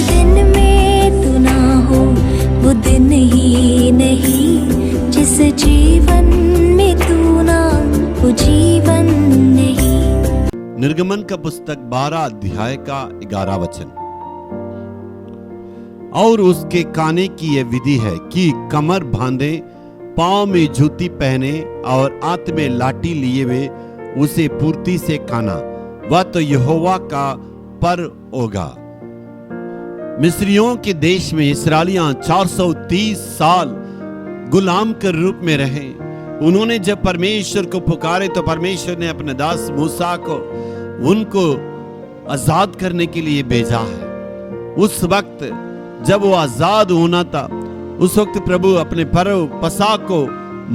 दिन में तू ना हो वो दिन ही नहीं, जिस जीवन में तू ना वो जीवन नहीं। निर्गमन का पुस्तक 12 अध्याय का 11 वचन। और उसके खाने की यह विधि है कि कमर बांधे, पांव में जूती पहने और हाथ में लाठी लिए हुए उसे पूर्ति से खाना, वह तो यहोवा का पर होगा। मिस्रियों के देश में इस्राएलियां 430 साल गुलाम के रूप में रहे। उन्होंने जब परमेश्वर को पुकारे तो परमेश्वर ने अपने दास मूसा को उनको आजाद करने के लिए भेजा है। उस वक्त जब वो आजाद होना था, उस वक्त प्रभु अपने पर्व पसा को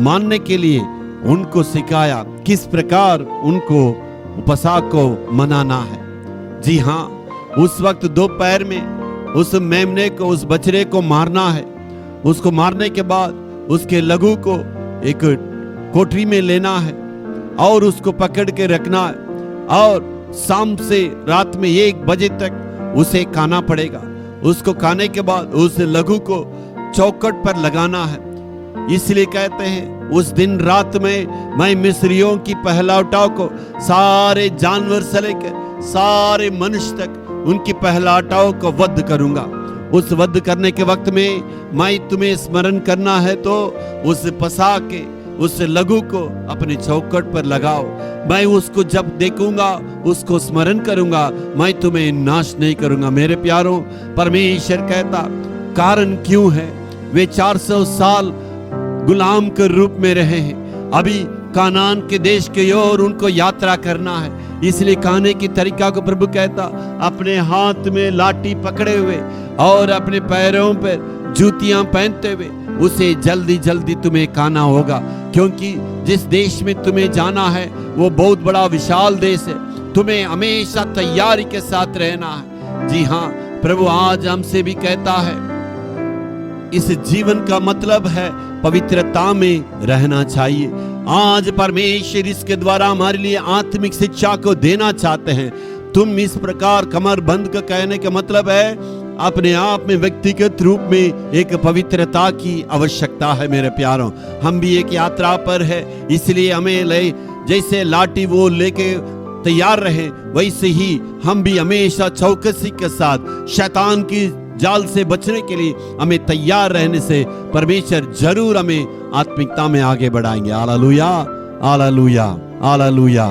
मानने के लिए उनको सिखाया किस प्रकार उनको पसा को मनाना है। जी हाँ, उस वक्त दोपहर में उस मेमने को, उस बछड़े को मारना है। उसको मारने के बाद उसके लहू को एक कोठरी में लेना है और उसको पकड़ के रखना है और शाम से रात में 1 बजे तक उसे खाना पड़ेगा। उसको खाने के बाद उस लहू को चौखट पर लगाना है। इसलिए कहते हैं उस दिन रात में मैं मिस्रियों की पहलौटाओं को, सारे जानवर से लेकर सारे मनुष्य तक उनकी पहलौटाओं को वध करूंगा। उस वध करने के वक्त में मैं तुम्हें स्मरण करना है तो उस पसा के उस लहू को अपने चौखट पर लगाओ। मैं उसको जब देखूंगा उसको स्मरण करूंगा, मैं तुम्हें नाश नहीं करूंगा। मेरे प्यारों, परमेश्वर कहता कारण क्यों है? वे 400 साल गुलाम के रूप में रहे हैं। अभी कानान के देश के ओर उनको यात्रा करना है। इसलिए खाने की तरीका को प्रभु कहता अपने हाथ में लाठी पकड़े हुए और अपने पैरों पर जूतियां पहनते हुए उसे जल्दी जल्दी तुम्हें खाना होगा, क्योंकि जिस देश में तुम्हें जाना है वो बहुत बड़ा विशाल देश है। तुम्हें हमेशा तैयारी के साथ रहना है। जी हाँ, प्रभु आज हमसे भी कहता है इस जीवन का मतलब है पवित्रता में रहना चाहिए। आज परमेश्वर इसके द्वारा हमारे लिए आत्मिक शिक्षा को देना चाहते हैं। तुम इस प्रकार कमर बंद का कहने का मतलब है अपने आप में व्यक्तिगत रूप में एक पवित्रता की आवश्यकता है। मेरे प्यारों, हम भी एक यात्रा पर है, इसलिए हमें जैसे लाठी वो लेके तैयार रहे, वैसे ही हम भी हमेशा चौकसी के साथ शैतान की जाल से बचने के लिए हमें तैयार रहने से परमेश्वर जरूर हमें आत्मिकता में आगे बढ़ाएंगे। Hallelujah, hallelujah, hallelujah.